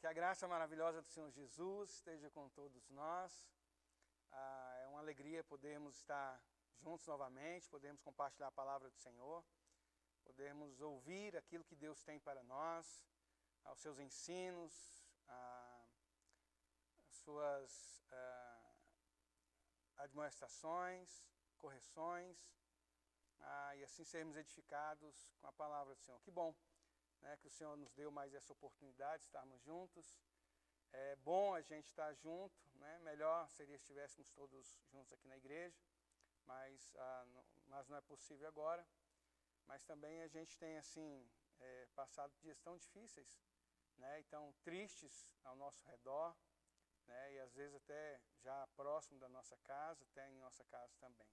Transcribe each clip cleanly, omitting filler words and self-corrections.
Que a graça maravilhosa do Senhor Jesus esteja com todos nós. É uma alegria podermos estar juntos novamente, podermos compartilhar a palavra do Senhor, podermos ouvir aquilo que Deus tem para nós, os seus ensinos, as suas admoestações, correções, e assim sermos edificados com a palavra do Senhor. Que bom, né, que o Senhor nos deu mais essa oportunidade de estarmos juntos. É bom a gente estar junto, né? Melhor seria se estivéssemos todos juntos aqui na igreja, mas não é possível agora. Mas também a gente tem assim passado dias tão difíceis, né, e tão tristes ao nosso redor, né, e às vezes até já próximo da nossa casa, até em nossa casa também.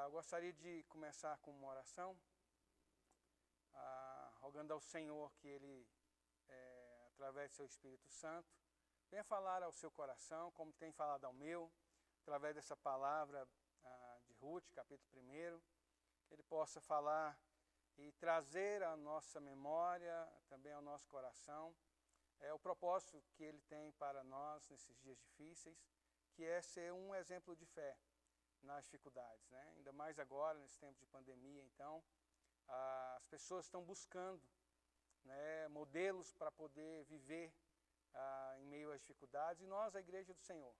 Eu gostaria de começar com uma oração, rogando ao Senhor que Ele, através do seu Espírito Santo, venha falar ao seu coração, como tem falado ao meu, através dessa palavra de Ruth, capítulo 1, que Ele possa falar e trazer à nossa memória, também ao nosso coração, o propósito que Ele tem para nós nesses dias difíceis, que é ser um exemplo de fé nas dificuldades, né? Ainda mais agora, nesse tempo de pandemia, então, as pessoas estão buscando, né, modelos para poder viver em meio às dificuldades, e nós, a Igreja do Senhor,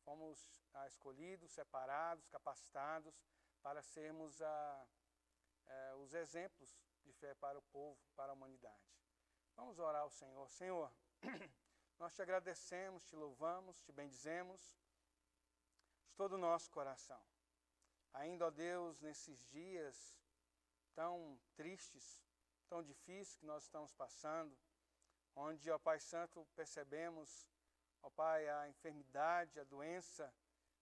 fomos escolhidos, separados, capacitados para sermos os exemplos de fé para o povo, para a humanidade. Vamos orar ao Senhor. Senhor, nós te agradecemos, te louvamos, te bendizemos de todo o nosso coração. Ainda, ó Deus, nesses dias tão tristes, tão difíceis que nós estamos passando, onde, ó Pai Santo, percebemos, ó Pai, a enfermidade, a doença,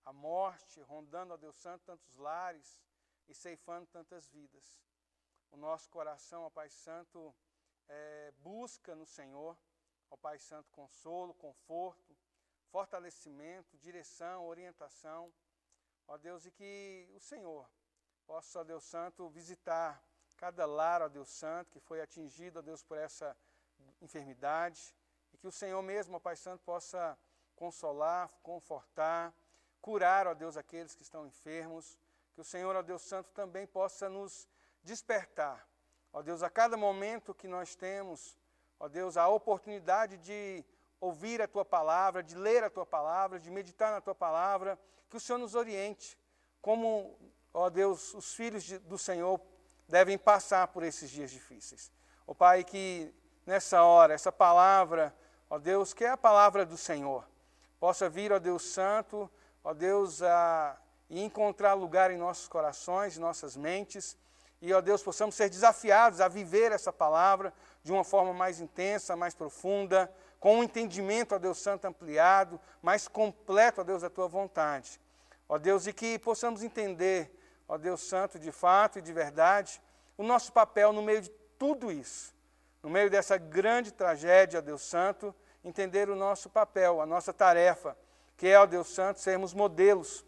a morte, rondando, ó Deus Santo, tantos lares e ceifando tantas vidas. O nosso coração, ó Pai Santo, busca no Senhor, ó Pai Santo, consolo, conforto, fortalecimento, direção, orientação, ó Deus, e que o Senhor possa, ó Deus Santo, visitar cada lar, ó Deus Santo, que foi atingido, ó Deus, por essa enfermidade, e que o Senhor mesmo, ó Pai Santo, possa consolar, confortar, curar, ó Deus, aqueles que estão enfermos, que o Senhor, ó Deus Santo, também possa nos despertar, ó Deus, a cada momento que nós temos, ó Deus, a oportunidade de ouvir a Tua palavra, de ler a Tua palavra, de meditar na Tua palavra, que o Senhor nos oriente, como, ó Deus, os filhos do Senhor devem passar por esses dias difíceis. Ó Pai, que nessa hora, essa palavra, ó Deus, que é a palavra do Senhor, possa vir, ó Deus Santo, ó Deus, e encontrar lugar em nossos corações, em nossas mentes, e, ó Deus, possamos ser desafiados a viver essa palavra de uma forma mais intensa, mais profunda, com um entendimento, ó Deus Santo, ampliado, mais completo, ó Deus, da Tua vontade. Ó Deus, e que possamos entender, ó Deus Santo, de fato e de verdade, o nosso papel no meio de tudo isso, no meio dessa grande tragédia, ó Deus Santo, entender o nosso papel, a nossa tarefa, que é, ó Deus Santo, sermos modelos,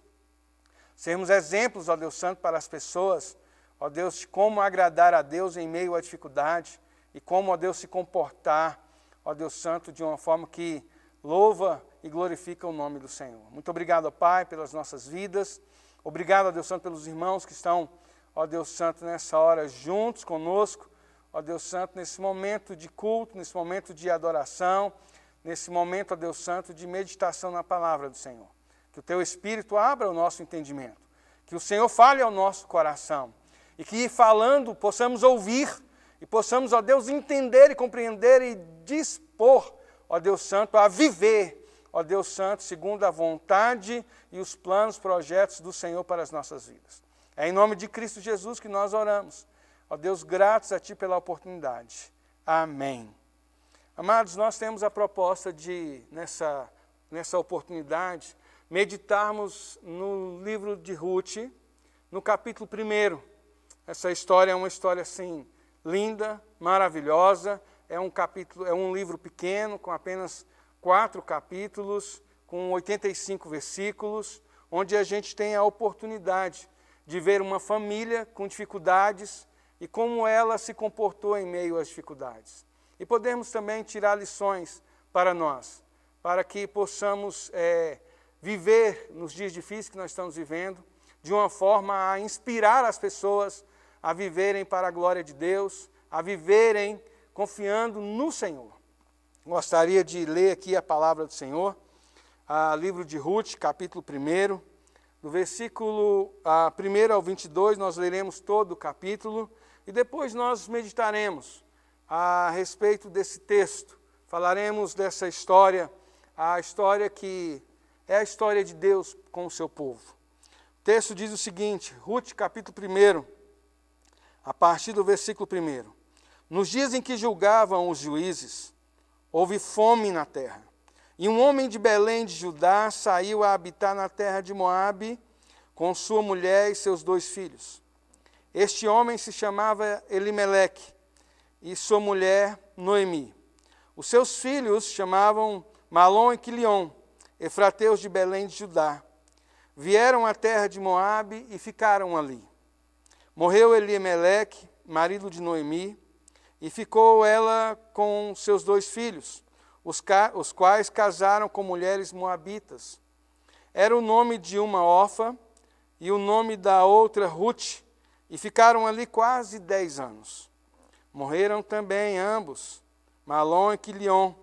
sermos exemplos, ó Deus Santo, para as pessoas, ó Deus, de como agradar a Deus em meio à dificuldade e como, ó Deus, se comportar, ó Deus Santo, de uma forma que louva e glorifica o nome do Senhor. Muito obrigado, ó Pai, pelas nossas vidas. Obrigado, ó Deus Santo, pelos irmãos que estão, ó Deus Santo, nessa hora juntos conosco, ó Deus Santo, nesse momento de culto, nesse momento de adoração, nesse momento, ó Deus Santo, de meditação na palavra do Senhor. Que o Teu Espírito abra o nosso entendimento, que o Senhor fale ao nosso coração, e que falando possamos ouvir, e possamos, ó Deus, entender e compreender e dispor, ó Deus Santo, a viver, ó Deus Santo, segundo a vontade e os planos, projetos do Senhor para as nossas vidas. É em nome de Cristo Jesus que nós oramos. Ó Deus, gratos a Ti pela oportunidade. Amém. Amados, nós temos a proposta de, nessa oportunidade, meditarmos no livro de Ruth, no capítulo 1. Essa história é uma história, assim, linda, maravilhosa. É um livro pequeno, com apenas 4 capítulos, com 85 versículos, onde a gente tem a oportunidade de ver uma família com dificuldades e como ela se comportou em meio às dificuldades. E podemos também tirar lições para nós, para que possamos viver nos dias difíceis que nós estamos vivendo, de uma forma a inspirar as pessoas a viverem para a glória de Deus, a viverem confiando no Senhor. Gostaria de ler aqui a palavra do Senhor, livro de Ruth, capítulo 1, do versículo 1 ao 22, nós leremos todo o capítulo, e depois nós meditaremos a respeito desse texto, falaremos dessa história, a história que é a história de Deus com o seu povo. O texto diz o seguinte, Ruth, capítulo 1, a partir do versículo 1. Nos dias em que julgavam os juízes, houve fome na terra. E um homem de Belém de Judá saiu a habitar na terra de Moabe com sua mulher e seus 2 filhos. Este homem se chamava Elimeleque e sua mulher Noemi. Os seus filhos chamavam Malom e Quilion, efrateus de Belém de Judá. Vieram à terra de Moabe e ficaram ali. Morreu Elimeleque, marido de Noemi, e ficou ela com seus 2 filhos, os quais casaram com mulheres moabitas. Era o nome de uma Orfa e o nome da outra Ruth, e ficaram ali quase 10 anos. Morreram também ambos, Malom e Quilion,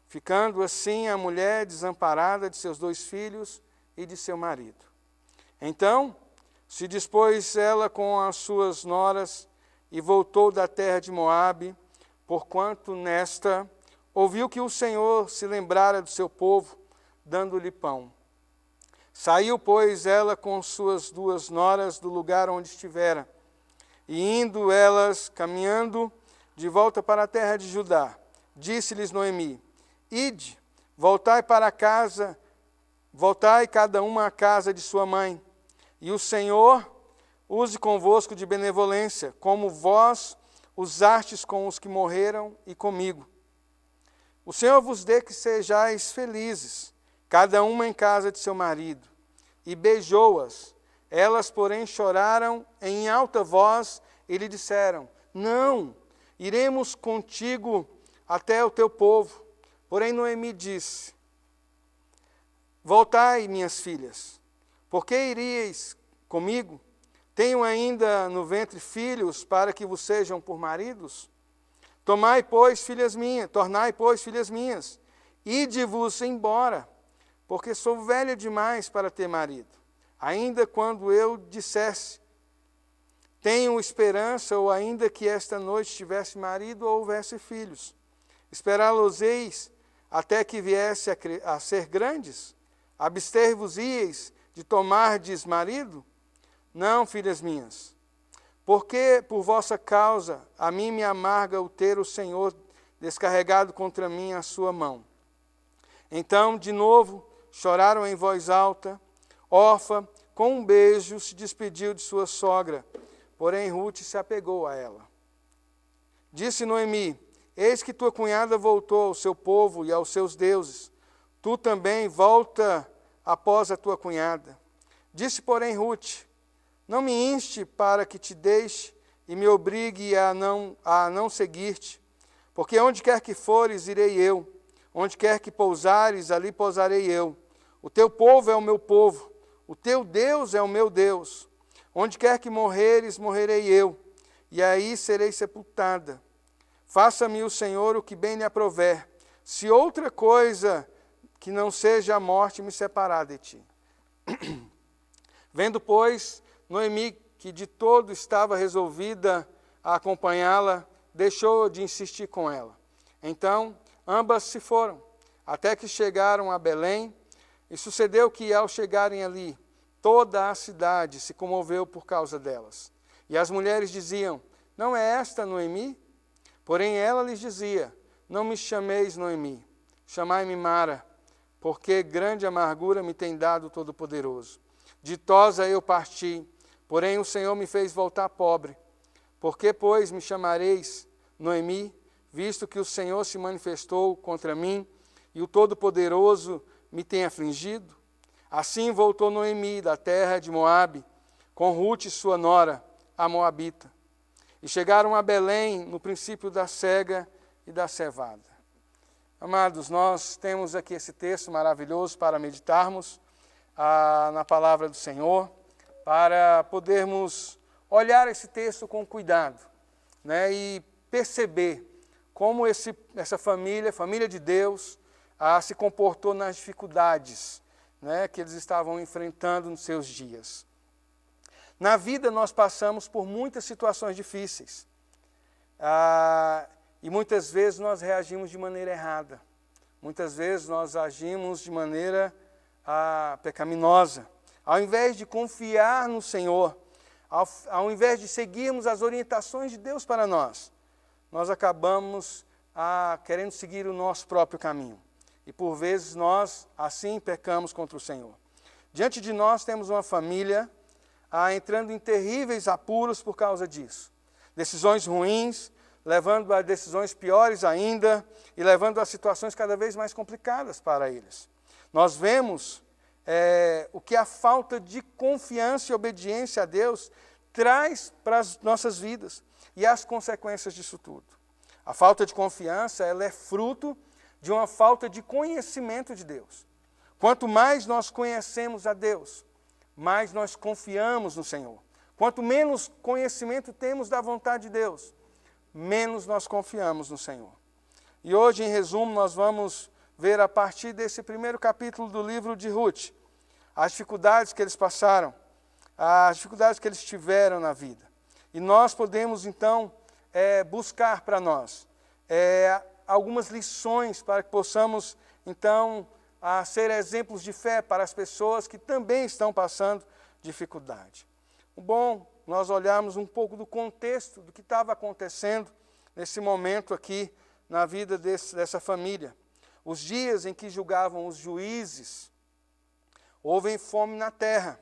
ficando assim a mulher desamparada de seus 2 filhos e de seu marido. Então se dispôs ela com as suas noras e voltou da terra de Moabe, porquanto nesta ouviu que o Senhor se lembrara do seu povo, dando-lhe pão. Saiu, pois, ela com suas 2 noras do lugar onde estivera, e indo elas, caminhando de volta para a terra de Judá, disse-lhes Noemi, ide, voltai para casa, voltai cada uma à casa de sua mãe, e o Senhor use convosco de benevolência, como vós usastes com os que morreram e comigo. O Senhor vos dê que sejais felizes, cada uma em casa de seu marido. E beijou-as. Elas, porém, choraram em alta voz e lhe disseram, não, iremos contigo até o teu povo. Porém, Noemi disse, voltai, minhas filhas, por que iríeis comigo? Tenho ainda no ventre filhos para que vos sejam por maridos? Tornai, pois, filhas minhas, ide-vos embora, porque sou velha demais para ter marido. Ainda quando eu dissesse, tenho esperança, ou ainda que esta noite tivesse marido ou houvesse filhos, esperá-los-eis até que viesse a ser grandes? Abster-vos-ieis de tomardes marido? Não, filhas minhas, porque por vossa causa a mim me amarga o ter o Senhor descarregado contra mim a sua mão. Então, de novo, choraram em voz alta. Orfa, com um beijo, se despediu de sua sogra, porém Ruth se apegou a ela. Disse Noemi, eis que tua cunhada voltou ao seu povo e aos seus deuses. Tu também volta após a tua cunhada. Disse, porém, Ruth, não me inste para que te deixe e me obrigue a não seguir-te, porque onde quer que fores, irei eu, onde quer que pousares, ali pousarei eu. O teu povo é o meu povo, o teu Deus é o meu Deus. Onde quer que morreres, morrerei eu, e aí serei sepultada. Faça-me o Senhor o que bem lhe aprouver, se outra coisa que não seja a morte me separar de ti. Vendo, pois, Noemi, que de todo estava resolvida a acompanhá-la, deixou de insistir com ela. Então, ambas se foram, até que chegaram a Belém, e sucedeu que, ao chegarem ali, toda a cidade se comoveu por causa delas. E as mulheres diziam, não é esta Noemi? Porém ela lhes dizia, não me chameis Noemi, chamai-me Mara, porque grande amargura me tem dado o Todo-Poderoso. Ditosa eu parti, porém o Senhor me fez voltar pobre. Por que, pois, me chamareis Noemi, visto que o Senhor se manifestou contra mim e o Todo-Poderoso me tem afligido? Assim voltou Noemi da terra de Moabe, com Ruth sua nora, a Moabita. E chegaram a Belém no princípio da cega e da cevada. Amados, nós temos aqui esse texto maravilhoso para meditarmos na palavra do Senhor, para podermos olhar esse texto com cuidado, né, e perceber como essa família de Deus, se comportou nas dificuldades, né, que eles estavam enfrentando nos seus dias. Na vida nós passamos por muitas situações difíceis. E muitas vezes nós reagimos de maneira errada. Muitas vezes nós agimos de maneira pecaminosa. Ao invés de confiar no Senhor, ao invés de seguirmos as orientações de Deus para nós acabamos querendo seguir o nosso próprio caminho. E por vezes nós, assim, pecamos contra o Senhor. Diante de nós temos uma família entrando em terríveis apuros por causa disso. Decisões ruins, levando a decisões piores ainda e levando a situações cada vez mais complicadas para eles. Nós vemos o que a falta de confiança e obediência a Deus traz para as nossas vidas e as consequências disso tudo. A falta de confiança, ela é fruto de uma falta de conhecimento de Deus. Quanto mais nós conhecemos a Deus, mais nós confiamos no Senhor. Quanto menos conhecimento temos da vontade de Deus, menos nós confiamos no Senhor. E hoje, em resumo, nós vamos ver a partir desse primeiro capítulo do livro de Ruth, as dificuldades que eles passaram, as dificuldades que eles tiveram na vida. E nós podemos, então, buscar para nós algumas lições para que possamos, então, ser exemplos de fé para as pessoas que também estão passando dificuldade. O bom, nós olharmos um pouco do contexto do que estava acontecendo nesse momento aqui na vida dessa família. Os dias em que julgavam os juízes, houve fome na terra.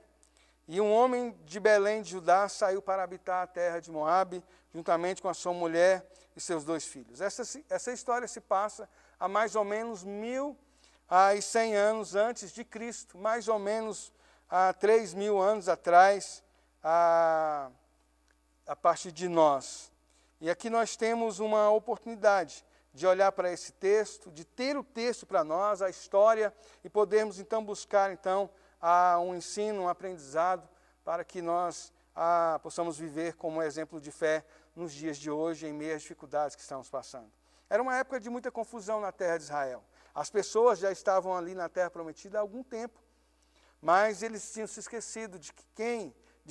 E um homem de Belém de Judá saiu para habitar a terra de Moabe, juntamente com a sua mulher e seus 2 filhos. Essa história se passa há mais ou menos 1.100 anos antes de Cristo, mais ou menos há 3.000 anos atrás, a partir de nós. E aqui nós temos uma oportunidade de olhar para esse texto, de ter o texto para nós, a história, e podermos então buscar um ensino, um aprendizado, para que nós possamos viver como exemplo de fé nos dias de hoje, em meio às dificuldades que estamos passando. Era uma época de muita confusão na terra de Israel. As pessoas já estavam ali na terra prometida há algum tempo, mas eles tinham se esquecido de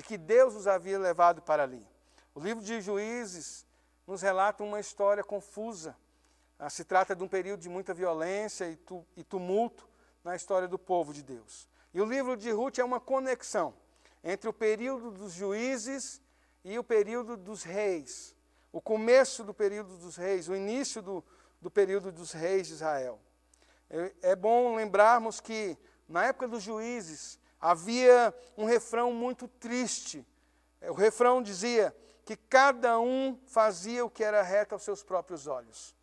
que Deus os havia levado para ali. O livro de Juízes nos relata uma história confusa. Se trata de um período de muita violência e tumulto na história do povo de Deus. E o livro de Ruth é uma conexão entre o período dos juízes e o período dos reis. O começo do período dos reis, o início do período dos reis de Israel. É bom lembrarmos que, na época dos juízes, havia um refrão muito triste. O refrão dizia que cada um fazia o que era reto aos seus próprios olhos.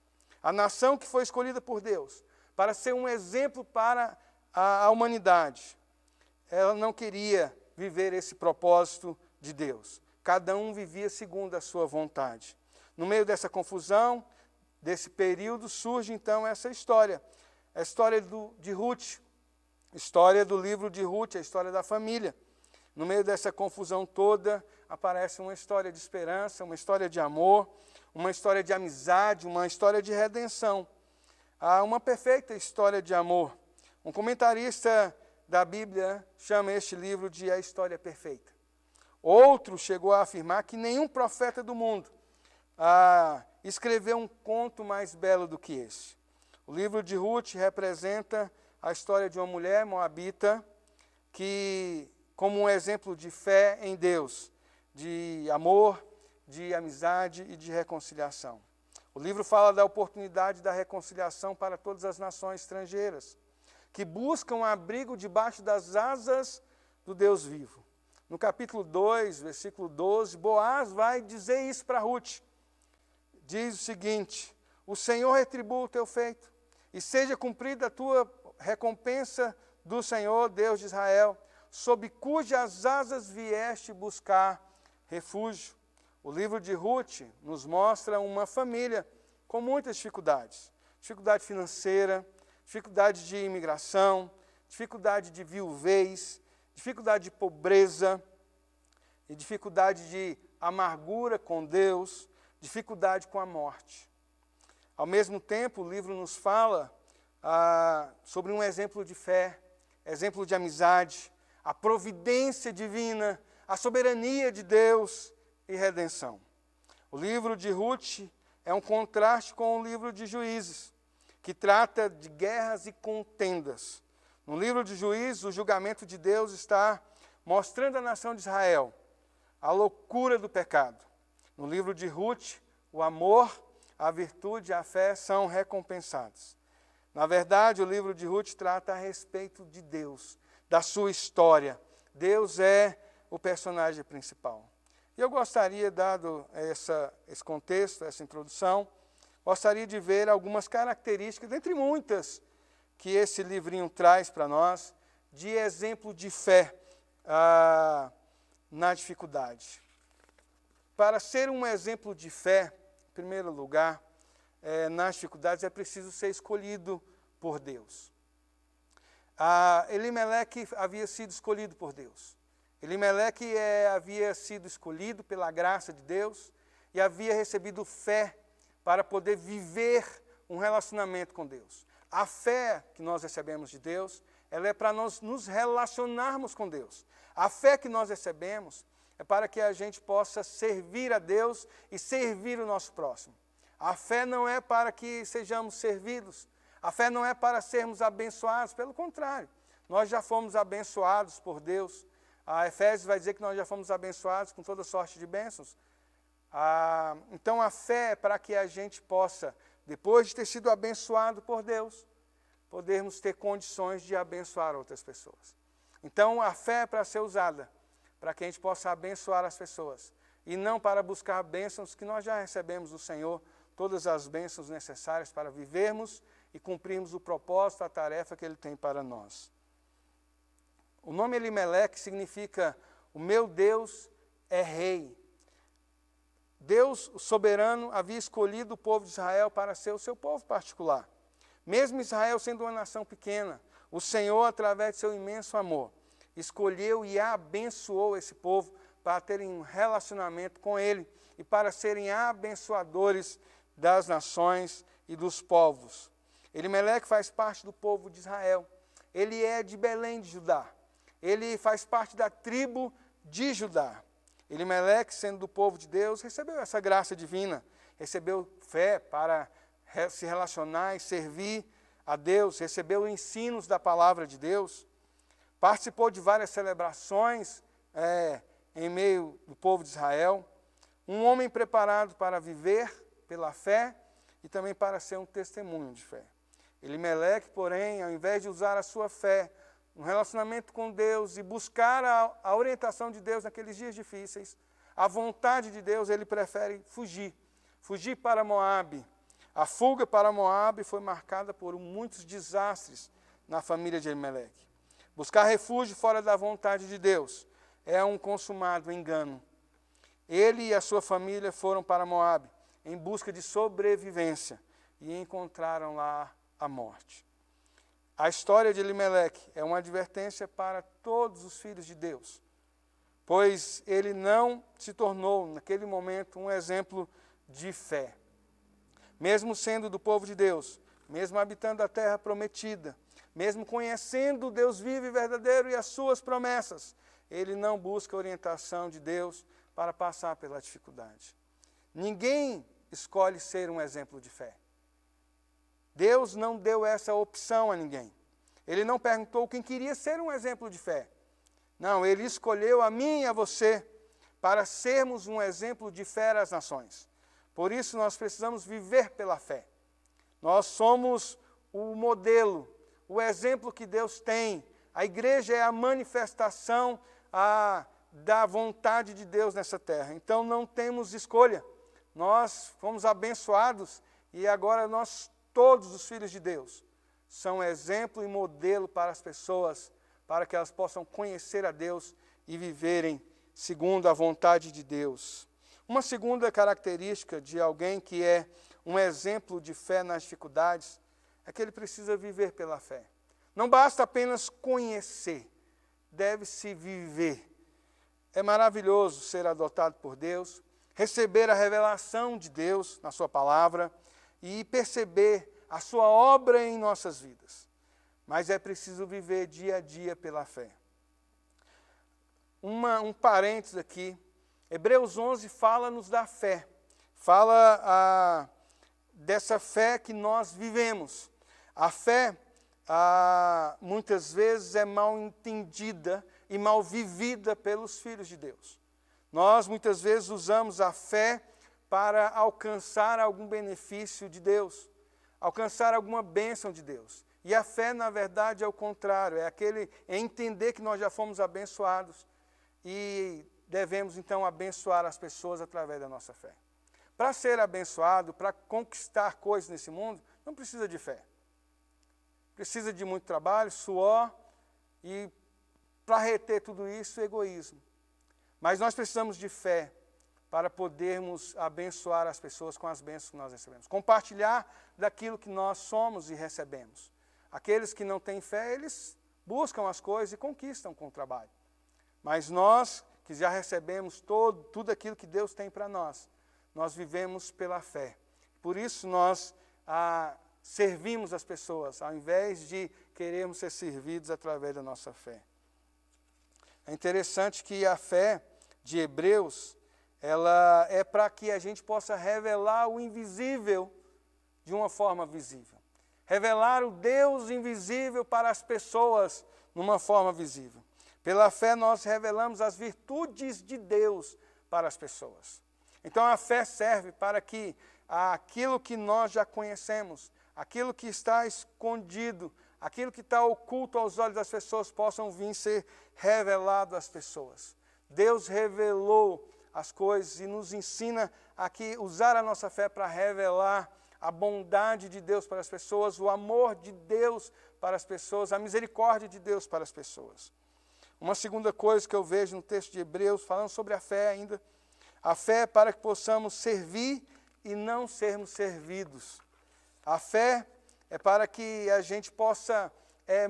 A nação que foi escolhida por Deus para ser um exemplo para a humanidade, ela não queria viver esse propósito de Deus. Cada um vivia segundo a sua vontade. No meio dessa confusão, desse período, surge então essa história. A história de Ruth, história do livro de Ruth, a história da família. No meio dessa confusão toda, aparece uma história de esperança, uma história de amor, uma história de amizade, uma história de redenção. Uma perfeita história de amor. Um comentarista da Bíblia chama este livro de A História Perfeita. Outro chegou a afirmar que nenhum profeta do mundo escreveu um conto mais belo do que esse. O livro de Ruth representa a história de uma mulher moabita que, como um exemplo de fé em Deus, de amor, de amizade e de reconciliação. O livro fala da oportunidade da reconciliação para todas as nações estrangeiras, que buscam abrigo debaixo das asas do Deus vivo. No capítulo 2, versículo 12, Boaz vai dizer isso para Ruth. Diz o seguinte: o Senhor retribua o teu feito, e seja cumprida a tua recompensa do Senhor, Deus de Israel, sob cujas asas vieste buscar refúgio. O livro de Ruth nos mostra uma família com muitas dificuldades. dificuldade financeira, dificuldade de imigração, dificuldade de viuvez, dificuldade de pobreza, e dificuldade de amargura com Deus, dificuldade com a morte. Ao mesmo tempo, o livro nos fala sobre um exemplo de fé, exemplo de amizade, a providência divina, a soberania de Deus e redenção. O livro de Ruth é um contraste com o livro de Juízes, que trata de guerras e contendas. No livro de Juízes, o julgamento de Deus está mostrando à nação de Israel a loucura do pecado. No livro de Ruth, o amor, a virtude e a fé são recompensados. Na verdade, o livro de Ruth trata a respeito de Deus, da sua história. Deus é o personagem principal. E eu gostaria, dado esse contexto, essa introdução, gostaria de ver algumas características, dentre muitas, que esse livrinho traz para nós, de exemplo de fé na dificuldade. Para ser um exemplo de fé, em primeiro lugar, nas dificuldades é preciso ser escolhido por Deus. Elimeleque havia sido escolhido por Deus. Elimeleque havia sido escolhido pela graça de Deus e havia recebido fé para poder viver um relacionamento com Deus. A fé que nós recebemos de Deus, ela é para nós nos relacionarmos com Deus. A fé que nós recebemos é para que a gente possa servir a Deus e servir o nosso próximo. A fé não é para que sejamos servidos. A fé não é para sermos abençoados, pelo contrário. Nós já fomos abençoados por Deus. A Efésios vai dizer que nós já fomos abençoados com toda sorte de bênçãos. Então a fé é para que a gente possa, depois de ter sido abençoado por Deus, podermos ter condições de abençoar outras pessoas. Então a fé é para ser usada, para que a gente possa abençoar as pessoas, e não para buscar bênçãos que nós já recebemos do Senhor, todas as bênçãos necessárias para vivermos e cumprirmos o propósito, a tarefa que Ele tem para nós. O nome Elimeleque significa, o meu Deus é rei. Deus, o soberano, havia escolhido o povo de Israel para ser o seu povo particular. Mesmo Israel sendo uma nação pequena, o Senhor, através de seu imenso amor, escolheu e abençoou esse povo para terem um relacionamento com Ele e para serem abençoadores das nações e dos povos. Elimeleque faz parte do povo de Israel. Ele é de Belém de Judá. Ele faz parte da tribo de Judá. Elimeleque, sendo do povo de Deus, recebeu essa graça divina, recebeu fé para se relacionar e servir a Deus, recebeu ensinos da palavra de Deus, participou de várias celebrações em meio do povo de Israel, um homem preparado para viver pela fé e também para ser um testemunho de fé. Elimeleque, porém, ao invés de usar a sua fé, um relacionamento com Deus e buscar a orientação de Deus naqueles dias difíceis, a vontade de Deus, ele prefere fugir para Moabe. A fuga para Moabe foi marcada por muitos desastres na família de Elimeleque. Buscar refúgio fora da vontade de Deus é um consumado engano. Ele e a sua família foram para Moabe em busca de sobrevivência e encontraram lá a morte. A história de Elimeleque é uma advertência para todos os filhos de Deus, pois ele não se tornou, naquele momento, um exemplo de fé. Mesmo sendo do povo de Deus, mesmo habitando a terra prometida, mesmo conhecendo o Deus vivo e verdadeiro e as suas promessas, ele não busca a orientação de Deus para passar pela dificuldade. Ninguém escolhe ser um exemplo de fé. Deus não deu essa opção a ninguém. Ele não perguntou quem queria ser um exemplo de fé. Não, Ele escolheu a mim e a você para sermos um exemplo de fé às nações. Por isso nós precisamos viver pela fé. Nós somos o modelo, o exemplo que Deus tem. A igreja é a manifestação da vontade de Deus nessa terra. Então não temos escolha. Nós fomos abençoados e agora todos os filhos de Deus são exemplo e modelo para as pessoas, para que elas possam conhecer a Deus e viverem segundo a vontade de Deus. Uma segunda característica de alguém que é um exemplo de fé nas dificuldades, é que ele precisa viver pela fé. Não basta apenas conhecer, deve-se viver. É maravilhoso ser adotado por Deus, receber a revelação de Deus na sua palavra e perceber a sua obra em nossas vidas. Mas é preciso viver dia a dia pela fé. Um parênteses aqui, Hebreus 11 fala-nos da fé, fala dessa fé que nós vivemos. A fé, muitas vezes, é mal entendida e mal vivida pelos filhos de Deus. Nós, muitas vezes, usamos a fé para alcançar algum benefício de Deus, alcançar alguma bênção de Deus. E a fé, na verdade, é o contrário, é entender que nós já fomos abençoados e devemos, então, abençoar as pessoas através da nossa fé. Para ser abençoado, para conquistar coisas nesse mundo, não precisa de fé. Precisa de muito trabalho, suor e, para reter tudo isso, egoísmo. Mas nós precisamos de fé para podermos abençoar as pessoas com as bênçãos que nós recebemos. Compartilhar daquilo que nós somos e recebemos. Aqueles que não têm fé, eles buscam as coisas e conquistam com o trabalho. Mas nós, que já recebemos tudo aquilo que Deus tem para nós vivemos pela fé. Por isso nós servimos as pessoas, ao invés de querermos ser servidos através da nossa fé. É interessante que a fé de Hebreus, ela é para que a gente possa revelar o invisível de uma forma visível. Revelar o Deus invisível para as pessoas numa forma visível. Pela fé nós revelamos as virtudes de Deus para as pessoas. Então a fé serve para que aquilo que nós já conhecemos, aquilo que está escondido, aquilo que está oculto aos olhos das pessoas possam vir ser revelado às pessoas. Deus revelou as coisas e nos ensina a usar a nossa fé para revelar a bondade de Deus para as pessoas, o amor de Deus para as pessoas, a misericórdia de Deus para as pessoas. Uma segunda coisa que eu vejo no texto de Hebreus, falando sobre a fé ainda, a fé é para que possamos servir e não sermos servidos. A fé é para que a gente possa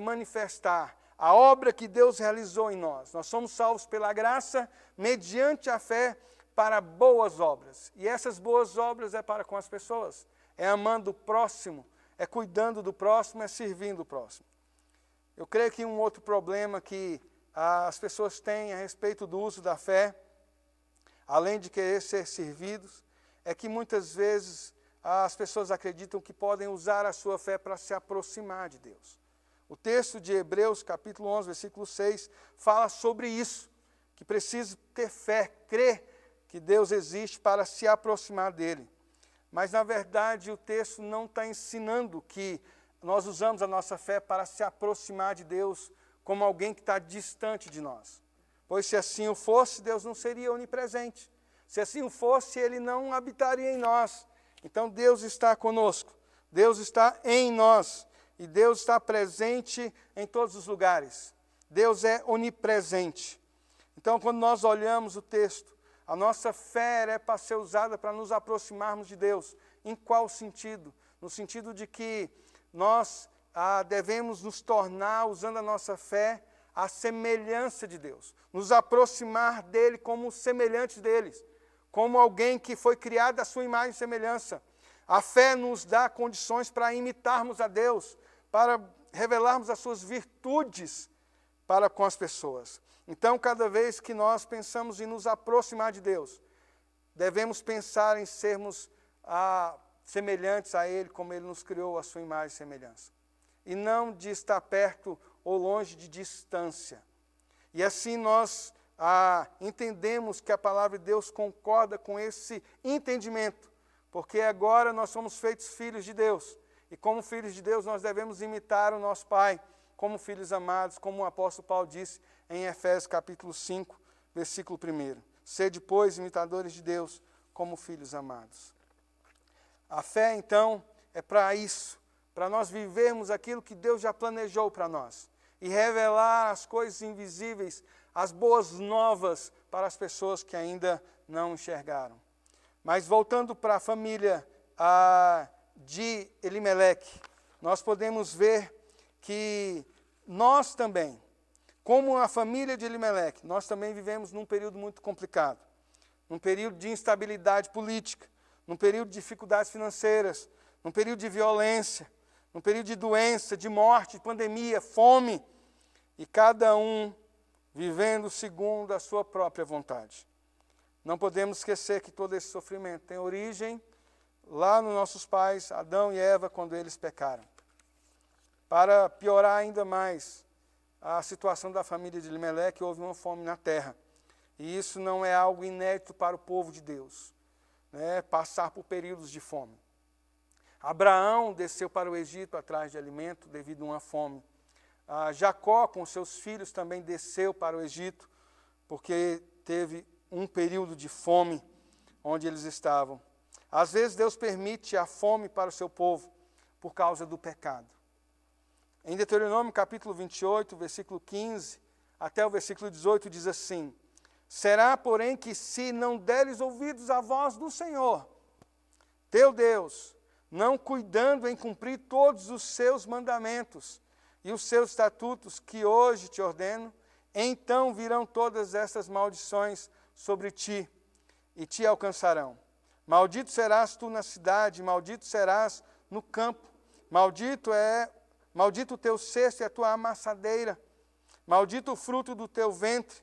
manifestar a obra que Deus realizou em nós. Nós somos salvos pela graça, mediante a fé, para boas obras. E essas boas obras é para com as pessoas. É amando o próximo, é cuidando do próximo, é servindo o próximo. Eu creio que um outro problema que as pessoas têm a respeito do uso da fé, além de querer ser servidos, é que muitas vezes as pessoas acreditam que podem usar a sua fé para se aproximar de Deus. O texto de Hebreus, capítulo 11, versículo 6, fala sobre isso, que precisa ter fé, crer que Deus existe para se aproximar dele. Mas, na verdade, o texto não está ensinando que nós usamos a nossa fé para se aproximar de Deus como alguém que está distante de nós. Pois se assim o fosse, Deus não seria onipresente. Se assim o fosse, Ele não habitaria em nós. Então Deus está conosco, Deus está em nós, e Deus está presente em todos os lugares. Deus é onipresente. Então, quando nós olhamos o texto, a nossa fé é para ser usada para nos aproximarmos de Deus. Em qual sentido? No sentido de que nós devemos nos tornar, usando a nossa fé, a semelhança de Deus. Nos aproximar dEle como semelhantes deles, como alguém que foi criado à sua imagem e semelhança. A fé nos dá condições para imitarmos a Deus, para revelarmos as suas virtudes para com as pessoas. Então, cada vez que nós pensamos em nos aproximar de Deus, devemos pensar em sermos semelhantes a Ele, como Ele nos criou à sua imagem e semelhança. E não de estar perto ou longe, de distância. E assim nós entendemos que a palavra de Deus concorda com esse entendimento, porque agora nós somos feitos filhos de Deus, e como filhos de Deus nós devemos imitar o nosso Pai, como filhos amados, como o apóstolo Paulo disse em Efésios capítulo 5, versículo 1. Sede, pois, imitadores de Deus, como filhos amados. A fé, então, é para isso, para nós vivermos aquilo que Deus já planejou para nós, e revelar as coisas invisíveis, as boas novas para as pessoas que ainda não enxergaram. Mas voltando para a família de Elimeleque, nós podemos ver que nós também, como a família de Elimeleque, nós também vivemos num período muito complicado, num período de instabilidade política, num período de dificuldades financeiras, num período de violência, num período de doença, de morte, de pandemia, fome, e cada um vivendo segundo a sua própria vontade. Não podemos esquecer que todo esse sofrimento tem origem lá nos nossos pais, Adão e Eva, quando eles pecaram. Para piorar ainda mais a situação da família de Elimeleque, houve uma fome na terra. E isso não é algo inédito para o povo de Deus, né? Passar por períodos de fome. Abraão desceu para o Egito atrás de alimento devido a uma fome. Jacó, com seus filhos, também desceu para o Egito, porque teve um período de fome onde eles estavam. Às vezes Deus permite a fome para o seu povo por causa do pecado. Em Deuteronômio capítulo 28, versículo 15, até o versículo 18, diz assim: será, porém, que se não deres ouvidos à voz do Senhor, teu Deus, não cuidando em cumprir todos os seus mandamentos e os seus estatutos que hoje te ordeno, então virão todas essas maldições sobre ti e te alcançarão. Maldito serás tu na cidade, maldito serás no campo, maldito o teu cesto e a tua amassadeira, maldito o fruto do teu ventre,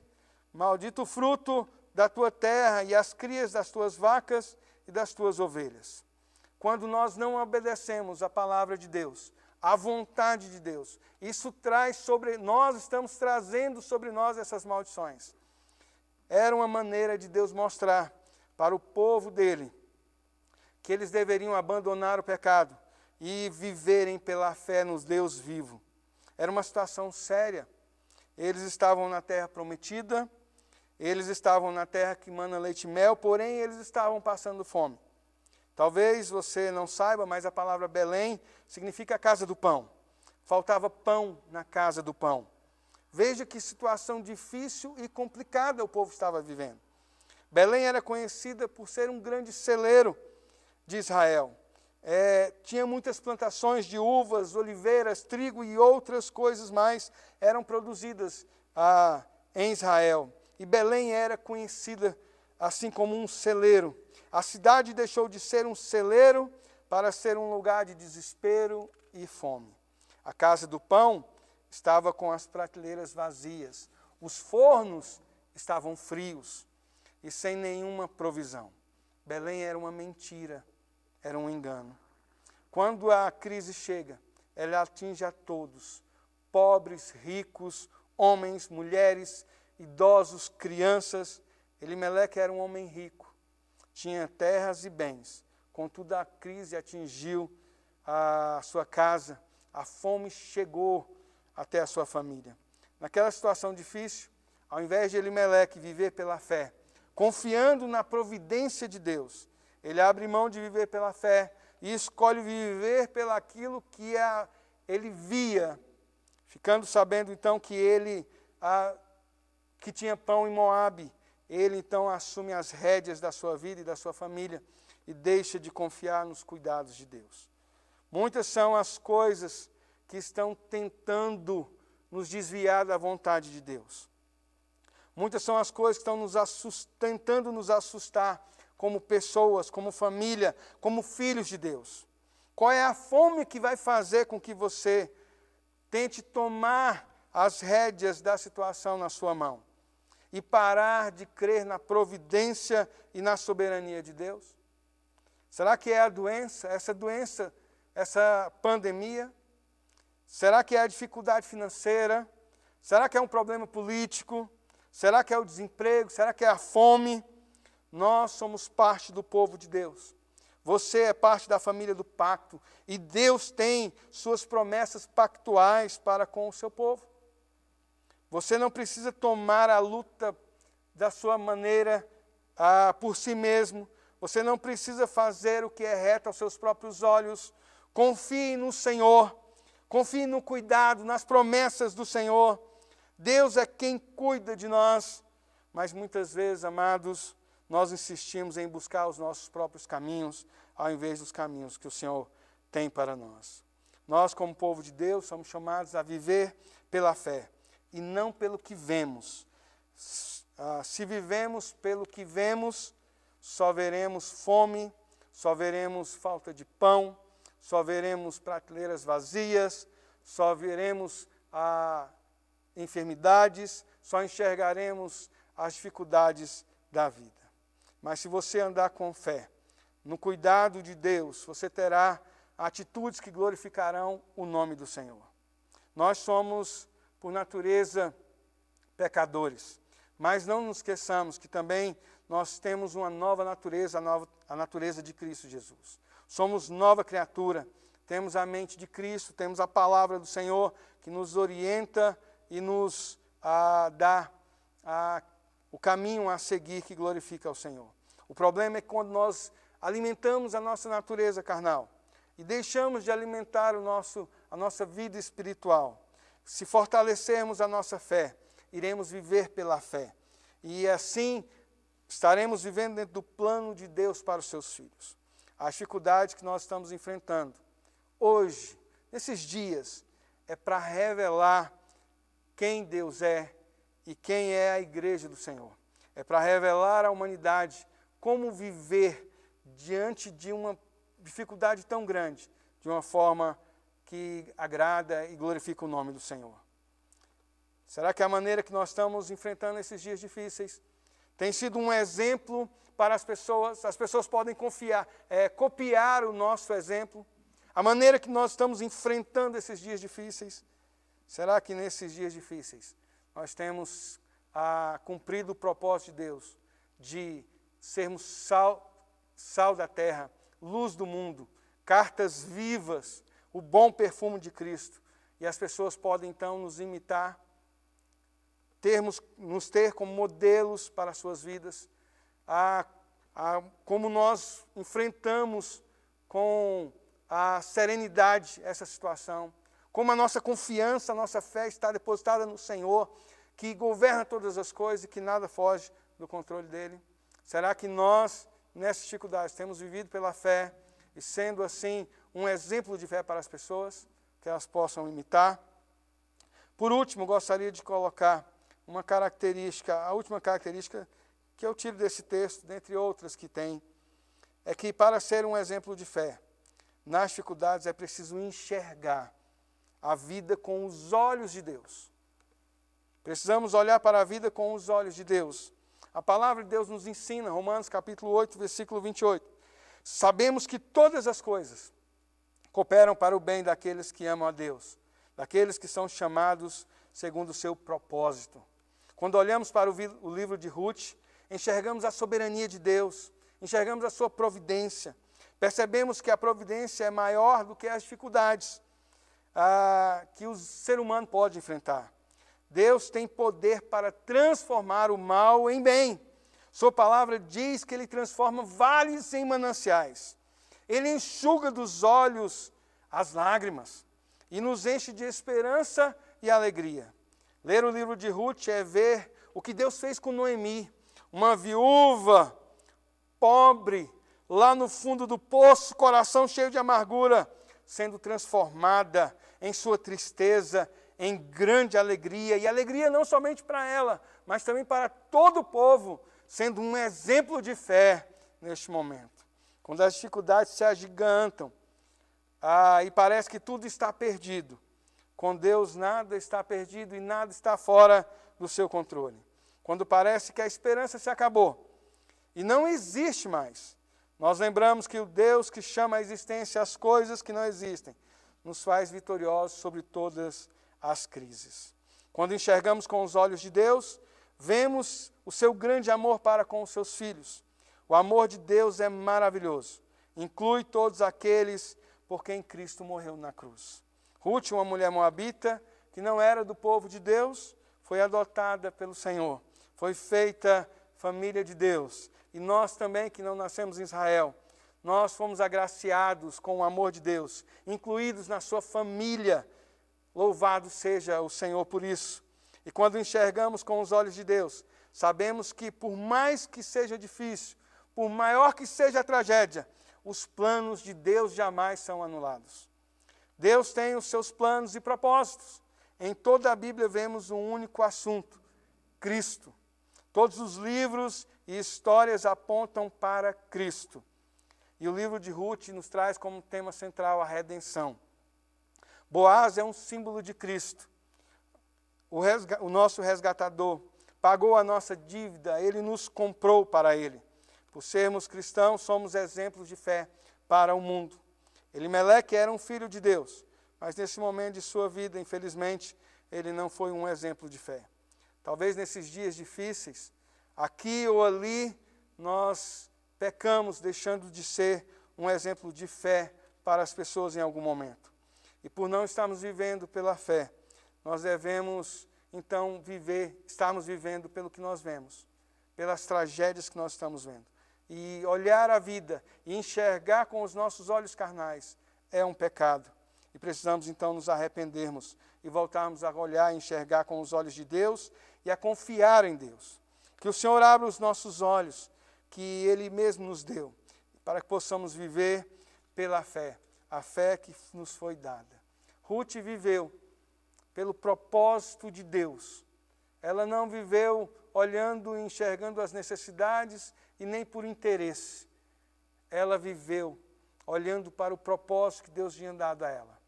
maldito o fruto da tua terra e as crias das tuas vacas e das tuas ovelhas. Quando nós não obedecemos a palavra de Deus, a vontade de Deus, isso traz sobre nós, estamos trazendo sobre nós essas maldições. Era uma maneira de Deus mostrar para o povo dele que eles deveriam abandonar o pecado e viverem pela fé no Deus vivo. Era uma situação séria. Eles estavam na terra prometida, eles estavam na terra que mana leite e mel, porém eles estavam passando fome. Talvez você não saiba, mas a palavra Belém significa a casa do pão. Faltava pão na casa do pão. Veja que situação difícil e complicada o povo estava vivendo. Belém era conhecida por ser um grande celeiro de Israel. Tinha muitas plantações de uvas, oliveiras, trigo e outras coisas mais eram produzidas em Israel. E Belém era conhecida assim como um celeiro. A cidade deixou de ser um celeiro para ser um lugar de desespero e fome. A casa do pão estava com as prateleiras vazias. Os fornos estavam frios e sem nenhuma provisão. Belém era uma mentira, era um engano. Quando a crise chega, ela atinge a todos, pobres, ricos, homens, mulheres, idosos, crianças. Elimeleque era um homem rico, tinha terras e bens. Contudo, a crise atingiu a sua casa, a fome chegou até a sua família. Naquela situação difícil, ao invés de Elimeleque viver pela fé, confiando na providência de Deus, ele abre mão de viver pela fé e escolhe viver pelaquilo que ele via, ficando sabendo então que ele que tinha pão em Moabe. Ele então assume as rédeas da sua vida e da sua família e deixa de confiar nos cuidados de Deus. Muitas são as coisas que estão tentando nos desviar da vontade de Deus. Muitas são as coisas que estão tentando nos assustar como pessoas, como família, como filhos de Deus. Qual é a fome que vai fazer com que você tente tomar as rédeas da situação na sua mão e parar de crer na providência e na soberania de Deus? Será que é a doença, essa pandemia? Será que é a dificuldade financeira? Será que é um problema político? Será que é o desemprego? Será que é a fome? Nós somos parte do povo de Deus. Você é parte da família do pacto e Deus tem suas promessas pactuais para com o seu povo. Você não precisa tomar a luta da sua maneira por si mesmo. Você não precisa fazer o que é reto aos seus próprios olhos. Confie no Senhor. Confie no cuidado, nas promessas do Senhor. Deus é quem cuida de nós. Mas muitas vezes, amados, nós insistimos em buscar os nossos próprios caminhos, ao invés dos caminhos que o Senhor tem para nós. Nós, como povo de Deus, somos chamados a viver pela fé e não pelo que vemos. Se vivemos pelo que vemos, só veremos fome, só veremos falta de pão, só veremos prateleiras vazias, só veremos enfermidades, só enxergaremos as dificuldades da vida. Mas se você andar com fé, no cuidado de Deus, você terá atitudes que glorificarão o nome do Senhor. Nós somos, por natureza, pecadores, mas não nos esqueçamos que também nós temos uma nova natureza, a natureza de Cristo Jesus. Somos nova criatura, temos a mente de Cristo, temos a palavra do Senhor que nos orienta e nos dá o caminho a seguir que glorifica ao Senhor. O problema é que quando nós alimentamos a nossa natureza carnal e deixamos de alimentar a nossa vida espiritual, se fortalecermos a nossa fé, iremos viver pela fé. E assim estaremos vivendo dentro do plano de Deus para os seus filhos. As dificuldades que nós estamos enfrentando hoje, nesses dias, é para revelar quem Deus é e quem é a igreja do Senhor. É para revelar à humanidade como viver diante de uma dificuldade tão grande, de uma forma que agrada e glorifica o nome do Senhor. Será que a maneira que nós estamos enfrentando esses dias difíceis tem sido um exemplo para as pessoas podem copiar o nosso exemplo? A maneira que nós estamos enfrentando esses dias difíceis, será que nesses dias difíceis nós temos cumprido o propósito de Deus de sermos sal da terra, luz do mundo, cartas vivas, o bom perfume de Cristo, e as pessoas podem então nos imitar, nos ter como modelos para as suas vidas, como nós enfrentamos com a serenidade essa situação, como a nossa confiança, a nossa fé está depositada no Senhor, que governa todas as coisas e que nada foge do controle dele. Será que nós, nessas dificuldades, temos vivido pela fé e sendo assim um exemplo de fé para as pessoas, que elas possam imitar? Por último, gostaria de colocar uma característica, a última característica que eu tiro desse texto, dentre outras que tem, é que para ser um exemplo de fé, nas dificuldades é preciso enxergar a vida com os olhos de Deus. Precisamos olhar para a vida com os olhos de Deus. A palavra de Deus nos ensina, Romanos capítulo 8, versículo 28. Sabemos que todas as coisas cooperam para o bem daqueles que amam a Deus, daqueles que são chamados segundo o seu propósito. Quando olhamos para o livro de Ruth, enxergamos a soberania de Deus, enxergamos a sua providência, percebemos que a providência é maior do que as dificuldades que o ser humano pode enfrentar. Deus tem poder para transformar o mal em bem. Sua palavra diz que Ele transforma vales em mananciais. Ele enxuga dos olhos as lágrimas e nos enche de esperança e alegria. Ler o livro de Ruth é ver o que Deus fez com Noemi, uma viúva pobre, lá no fundo do poço, coração cheio de amargura, sendo transformada em sua tristeza, em grande alegria, e alegria não somente para ela, mas também para todo o povo, sendo um exemplo de fé neste momento. Quando as dificuldades se agigantam, e parece que tudo está perdido, com Deus nada está perdido e nada está fora do seu controle. Quando parece que a esperança se acabou e não existe mais, nós lembramos que o Deus que chama à existência as coisas que não existem, nos faz vitoriosos sobre todas as crises. Quando enxergamos com os olhos de Deus, vemos o seu grande amor para com os seus filhos. O amor de Deus é maravilhoso. Inclui todos aqueles por quem Cristo morreu na cruz. Ruth, uma mulher moabita, que não era do povo de Deus, foi adotada pelo Senhor. Foi feita família de Deus. E nós também, que não nascemos em Israel, nós fomos agraciados com o amor de Deus, incluídos na sua família. Louvado seja o Senhor por isso. E quando enxergamos com os olhos de Deus, sabemos que por mais que seja difícil, por maior que seja a tragédia, os planos de Deus jamais são anulados. Deus tem os seus planos e propósitos. Em toda a Bíblia vemos um único assunto: Cristo. Todos os livros e histórias apontam para Cristo. E o livro de Ruth nos traz como tema central a redenção. Boaz é um símbolo de Cristo. O nosso resgatador pagou a nossa dívida, ele nos comprou para ele. Por sermos cristãos, somos exemplos de fé para o mundo. Elimeleque era um filho de Deus, mas nesse momento de sua vida, infelizmente, ele não foi um exemplo de fé. Talvez nesses dias difíceis, aqui ou ali, nós pecamos, deixando de ser um exemplo de fé para as pessoas em algum momento. E por não estarmos vivendo pela fé, nós devemos, então, estarmos vivendo pelo que nós vemos, pelas tragédias que nós estamos vendo. E olhar a vida e enxergar com os nossos olhos carnais é um pecado. E precisamos, então, nos arrependermos e voltarmos a olhar e enxergar com os olhos de Deus e a confiar em Deus. Que o Senhor abra os nossos olhos, que Ele mesmo nos deu, para que possamos viver pela fé, a fé que nos foi dada. Ruth viveu pelo propósito de Deus. Ela não viveu olhando e enxergando as necessidades e nem por interesse. Ela viveu olhando para o propósito que Deus tinha dado a ela.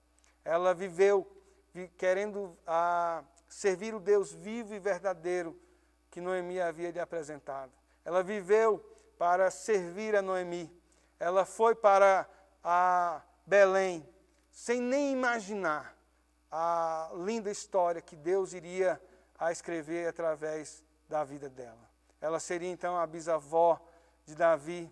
Ela viveu querendo servir o Deus vivo e verdadeiro que Noemi havia lhe apresentado. Ela viveu para servir a Noemi. Ela foi para Belém sem nem imaginar a linda história que Deus iria escrever através da vida dela. Ela seria então a bisavó de Davi,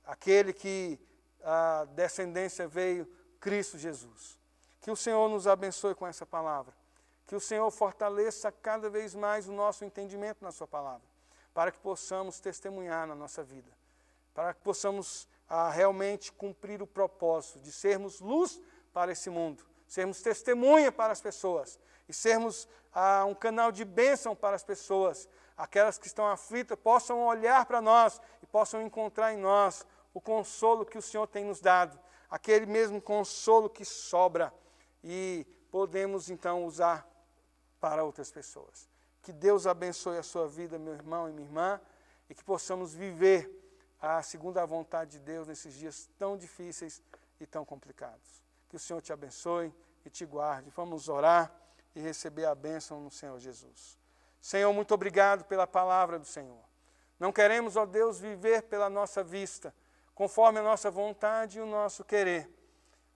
aquele que a descendência veio, Cristo Jesus. Que o Senhor nos abençoe com essa palavra. Que o Senhor fortaleça cada vez mais o nosso entendimento na sua palavra, para que possamos testemunhar na nossa vida, para que possamos realmente cumprir o propósito de sermos luz para esse mundo, sermos testemunha para as pessoas e sermos um canal de bênção para as pessoas. Aquelas que estão aflitas possam olhar para nós e possam encontrar em nós o consolo que o Senhor tem nos dado, aquele mesmo consolo que sobra e podemos então usar para outras pessoas. Que Deus abençoe a sua vida, meu irmão e minha irmã, e que possamos viver segundo a vontade de Deus nesses dias tão difíceis e tão complicados. Que o Senhor te abençoe e te guarde. Vamos orar e receber a bênção no Senhor Jesus. Senhor, muito obrigado pela palavra do Senhor. Não queremos, ó Deus, viver pela nossa vista, conforme a nossa vontade e o nosso querer.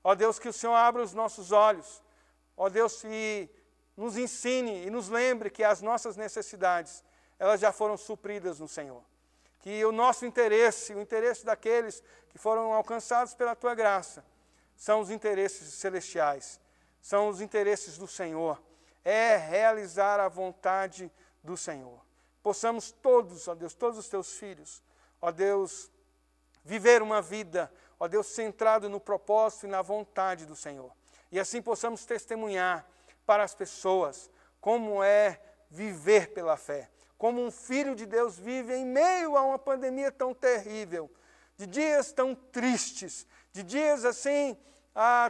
Ó Deus, que o Senhor abra os nossos olhos. Ó Deus, que nos ensine e nos lembre que as nossas necessidades, elas já foram supridas no Senhor. Que o nosso interesse, o interesse daqueles que foram alcançados pela Tua graça, são os interesses celestiais, são os interesses do Senhor. É realizar a vontade do Senhor. Possamos todos, ó Deus, todos os Teus filhos, ó Deus, viver uma vida, ó Deus, centrado no propósito e na vontade do Senhor. E assim possamos testemunhar para as pessoas como é viver pela fé. Como um filho de Deus vive em meio a uma pandemia tão terrível, de dias tão tristes, de dias assim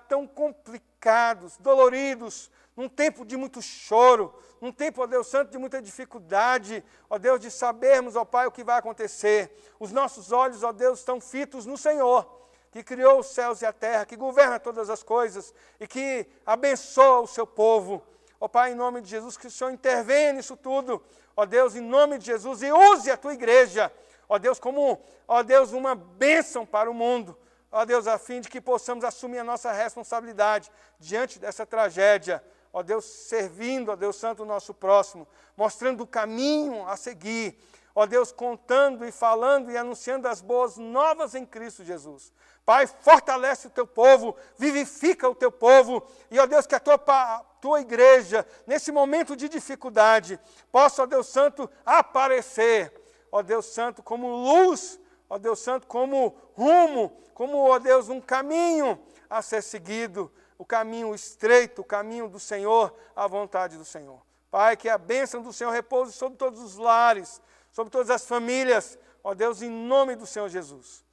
tão complicados, doloridos, num tempo de muito choro, num tempo, ó Deus Santo, de muita dificuldade, ó Deus, de sabermos, ó Pai, o que vai acontecer. Os nossos olhos, ó Deus, estão fitos no Senhor, que criou os céus e a terra, que governa todas as coisas e que abençoa o seu povo. Ó Pai, em nome de Jesus, que o Senhor intervenha nisso tudo, ó Deus, em nome de Jesus, e use a Tua igreja, ó Deus, como, ó Deus, uma bênção para o mundo, ó Deus, a fim de que possamos assumir a nossa responsabilidade diante dessa tragédia, ó Deus, servindo, ó Deus Santo, o nosso próximo, mostrando o caminho a seguir, ó Deus, contando e falando e anunciando as boas novas em Cristo Jesus. Pai, fortalece o Teu povo, vivifica o Teu povo, e, ó Deus, que a Tua igreja, nesse momento de dificuldade, possa, ó Deus Santo, aparecer, ó Deus Santo, como luz, ó Deus Santo, como rumo, como, ó Deus, um caminho a ser seguido, o caminho estreito, o caminho do Senhor, a vontade do Senhor. Pai, que a bênção do Senhor repouse sobre todos os lares, sobre todas as famílias, ó Deus, em nome do Senhor Jesus.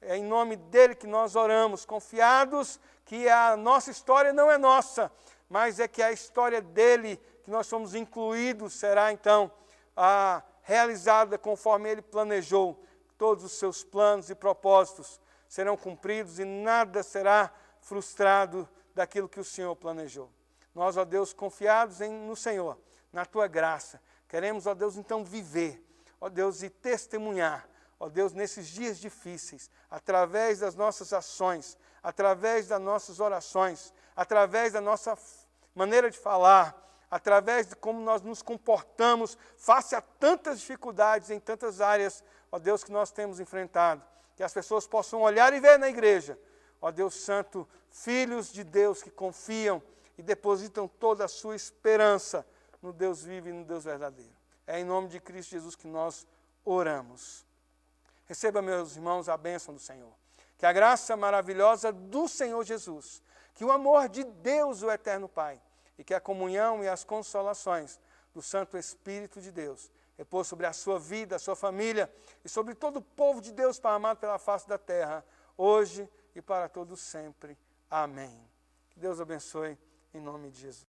É em nome dele que nós oramos, confiados que a nossa história não é nossa, mas é que a história dele, que nós somos incluídos, será então realizada conforme ele planejou. Todos os seus planos e propósitos serão cumpridos e nada será frustrado daquilo que o Senhor planejou. Nós, ó Deus, confiados no Senhor, na tua graça, queremos, ó Deus, então viver, ó Deus, e testemunhar, ó Deus, nesses dias difíceis, através das nossas ações, através das nossas orações, através da nossa maneira de falar, através de como nós nos comportamos face a tantas dificuldades em tantas áreas, ó Deus, que nós temos enfrentado. Que as pessoas possam olhar e ver na igreja, ó Deus Santo, filhos de Deus que confiam e depositam toda a sua esperança no Deus vivo e no Deus verdadeiro. É em nome de Cristo Jesus que nós oramos. Receba, meus irmãos, a bênção do Senhor. Que a graça maravilhosa do Senhor Jesus, que o amor de Deus, o Eterno Pai, e que a comunhão e as consolações do Santo Espírito de Deus repousa sobre a sua vida, a sua família e sobre todo o povo de Deus amado pela face da terra, hoje e para todos sempre. Amém. Que Deus abençoe em nome de Jesus.